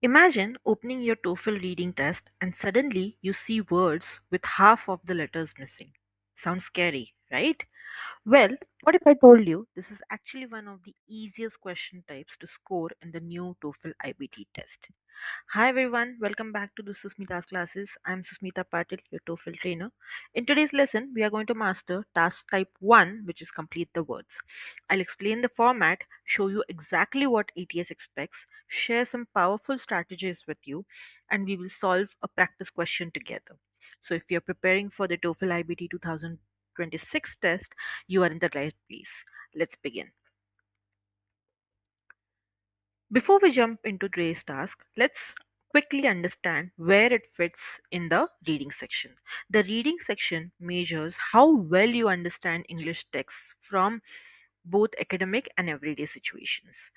Imagine opening your TOEFL reading test and suddenly you see words with half of the letters missing. Sounds scary, right? Well, what if I told you this is actually one of the easiest question types to score in the new TOEFL IBT test? Hi everyone, welcome back to the Susmita's classes. I'm Susmita Patil, your TOEFL trainer. In today's lesson, we are going to master task type 1, which is complete the words. I'll explain the format, show you exactly what ATS expects, share some powerful strategies with you, and we will solve a practice question together. So if you're preparing for the TOEFL IBT 2026 test, you are in the right place. Let's begin. Before we jump into today's task, let's quickly understand where it fits in the reading section. The reading section measures how well you understand English texts from both academic and everyday situations.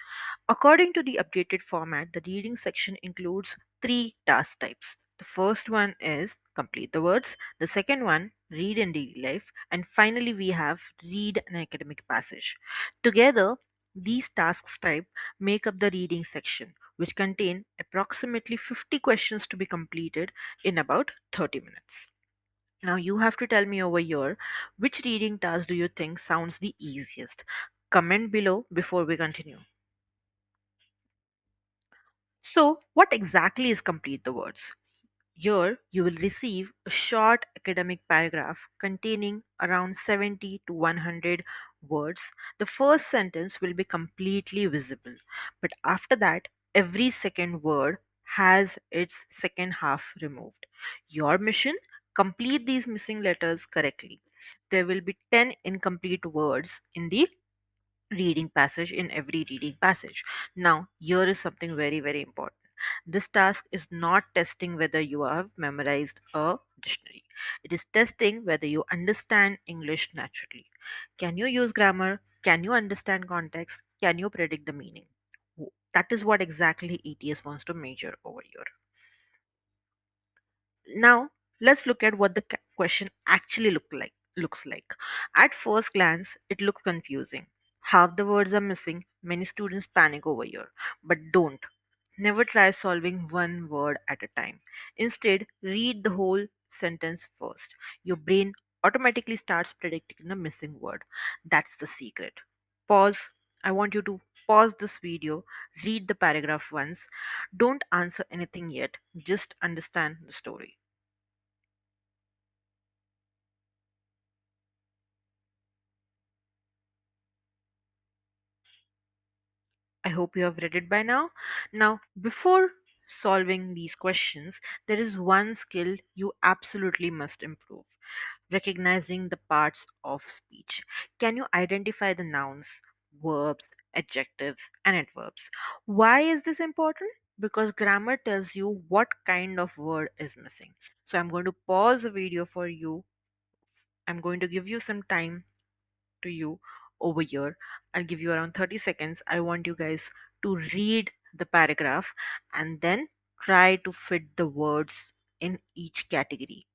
According to the updated format, the reading section includes three task types. The first one is complete the words, the second one, read in daily life, and finally, we have read an academic passage. Together, these tasks type make up the reading section, which contain approximately 50 questions to be completed in about 30 minutes. Now, you have to tell me over here which reading task do you think sounds the easiest? Comment below before we continue. So, what exactly is complete the words? Here, you will receive a short academic paragraph containing around 70 to 100 words. The first sentence will be completely visible, but after that, every second word has its second half removed. Your mission? Complete these missing letters correctly. There will be 10 incomplete words in the reading passage in every reading passage. Now, here is something very, very important. This task is not testing whether you have memorized a dictionary. It is testing whether you understand English naturally. Can you use grammar? Can you understand context? Can you predict the meaning? That is what exactly ETS wants to measure over here. Now, let's look at what the question actually looks like. At first glance, it looks confusing. Half the words are missing. Many students panic over here, but don't. Never try solving one word at a time. Instead, read the whole sentence first. Your brain automatically starts predicting the missing word. That's the secret. Pause. I want you to pause this video, read the paragraph once. Don't answer anything yet, just understand the story. I hope you have read it by now. Now, before solving these questions, there is one skill you absolutely must improve: recognizing the parts of speech. Can you identify the nouns, verbs, adjectives, and adverbs? Why is this important? Because grammar tells you what kind of word is missing. So, I'm going to pause the video for you. I'm going to give you some time to you over here. I'll give you around 30 seconds. I want you guys to read the paragraph and then try to fit the words in each category.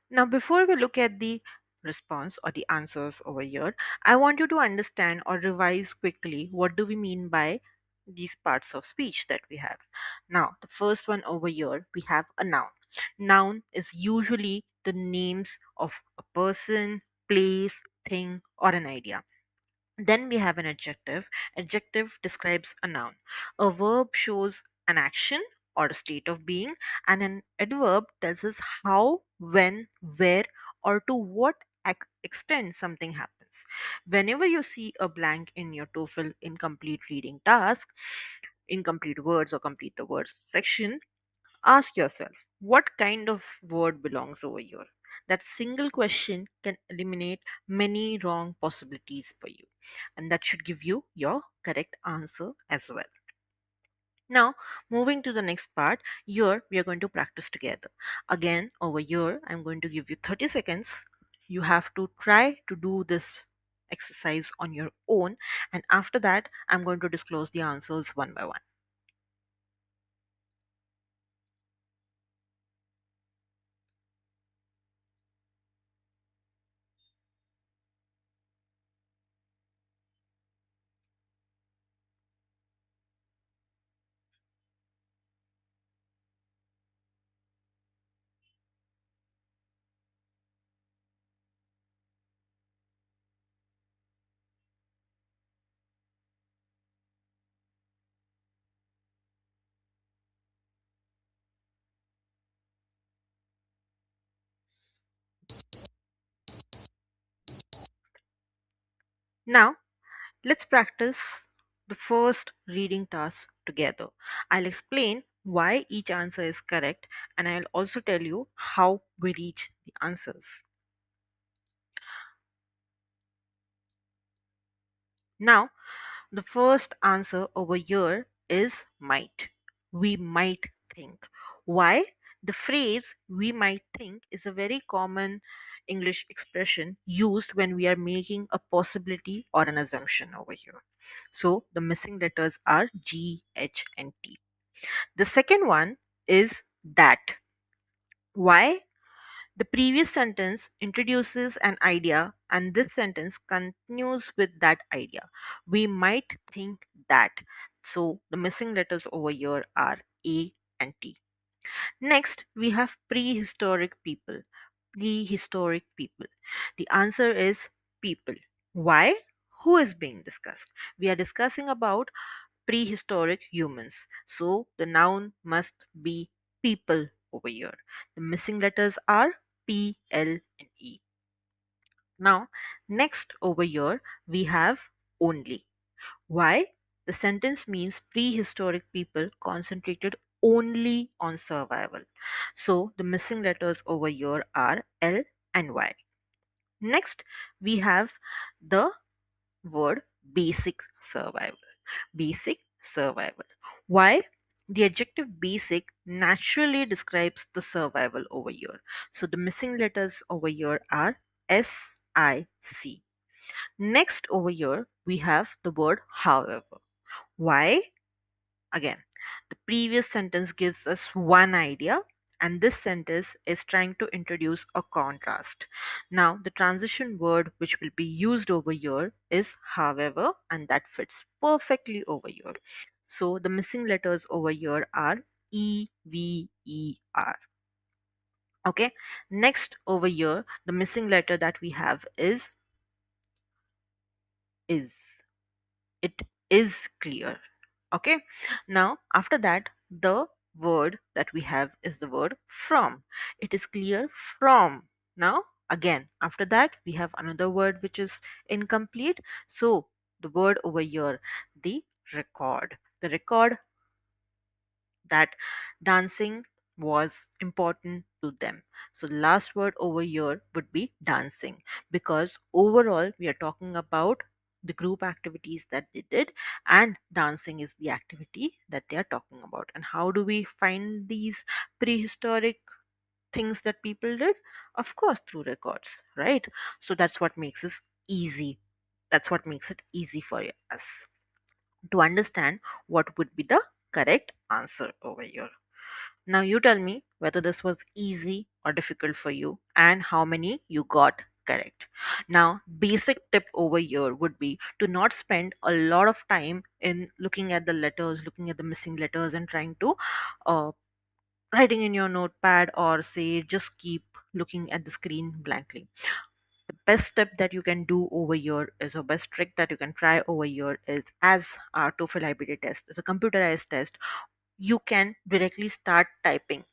Now, before we look at the response or the answers over here, I want you to understand or revise quickly what do we mean by these parts of speech that we have. Now, the first one over here, we have a noun. Noun is usually the names of a person, place, thing, or an idea. Then we have an adjective. Adjective describes a noun. A verb shows an action or a state of being, and an adverb tells us how, when, where, or to what extent something happens. Whenever you see a blank in your TOEFL incomplete reading task, incomplete words or complete the words section, ask yourself what kind of word belongs over here. That single question can eliminate many wrong possibilities for you, and that should give you your correct answer as well. Now, moving to the next part, here we are going to practice together. Again, over here, I'm going to give you 30 seconds. You have to try to do this exercise on your own, and after that, I'm going to disclose the answers one by one. Now, let's practice the first reading task together. I'll explain why each answer is correct, and I'll also tell you how we reach the answers. Now, the first answer over here is might. We might think. Why? The phrase we might think is a very common English expression used when we are making a possibility or an assumption over here. So the missing letters are G, H, and T. The second one is that. Why? The previous sentence introduces an idea, and this sentence continues with that idea. We might think that. So the missing letters over here are A and T. Next, we have prehistoric people. Prehistoric people. The answer is people. Why? Who is being discussed? We are discussing about prehistoric humans. So the noun must be people over here. The missing letters are P, L, and E. Now, next over here, we have only. Why? The sentence means prehistoric people concentrated only on survival. So the missing letters over here are L and Y. Next, we have the word basic survival. Basic survival. Why? The adjective basic naturally describes the survival over here. So the missing letters over here are S, I, C. Next over here, we have the word however. Why? Again, the previous sentence gives us one idea, and this sentence is trying to introduce a contrast. Now, the transition word which will be used over here is however, and that fits perfectly over here. So, the missing letters over here are E, V, E, R. Okay, next over here, the missing letter that we have is. It is clear. Okay, now after that, the word that we have is the word from. It is clear from. Now again, after that, we have another word which is incomplete. So the word over here, the record. The record that dancing was important to them. So the last word over here would be dancing, because overall we are talking about the group activities that they did, and dancing is the activity that they are talking about. And how do we find these prehistoric things that people did? Of course, through records, right? So that's what makes us easy. That's what makes it easy for us to understand what would be the correct answer over here. Now you tell me whether this was easy or difficult for you and how many you got correct. Now, basic tip over here would be to not spend a lot of time in looking at the letters, looking at the missing letters, and trying to uh, writing in your notepad, or say just keep looking at the screen blankly. The best step that you can do over here is, a best trick that you can try over here is, as our TOEFL IBT test is a computerized test, you can directly start typing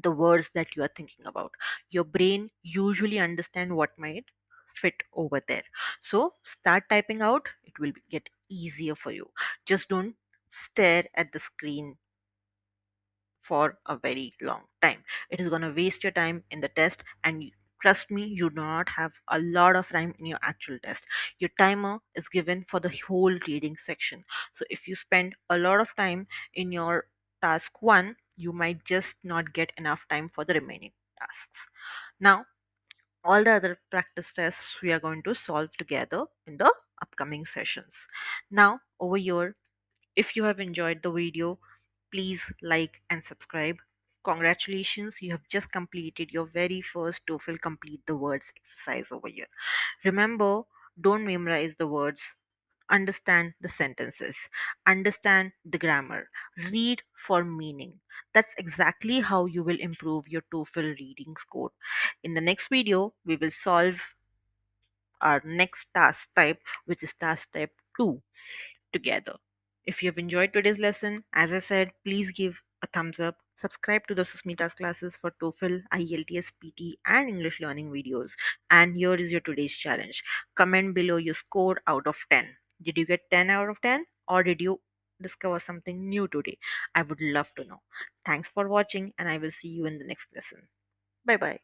the words that you are thinking about. Your brain usually understand what might fit over there. So start typing out. It will get easier for you. Just don't stare at the screen for a very long time. It is going to waste your time in the test, and trust me, you do not have a lot of time in your actual test. Your timer is given for the whole reading section. So if you spend a lot of time in your task 1, you might just not get enough time for the remaining tasks. Now, all the other practice tests we are going to solve together in the upcoming sessions. Now, over here, if you have enjoyed the video, please like and subscribe. Congratulations, you have just completed your very first TOEFL Complete the Words exercise over here. Remember, don't memorize the words, understand the sentences, understand the grammar, read for meaning. That's exactly how you will improve your TOEFL reading score. In the next video, we will solve our next task type, which is task type 2, together. If you have enjoyed today's lesson, as I said, please give a thumbs up. Subscribe to the Susmita's classes for TOEFL, IELTS, PT, and English learning videos. And here is your today's challenge. Comment below your score out of 10. Did you get 10 out of 10, or did you discover something new today? I would love to know. Thanks for watching, and I will see you in the next lesson. Bye bye.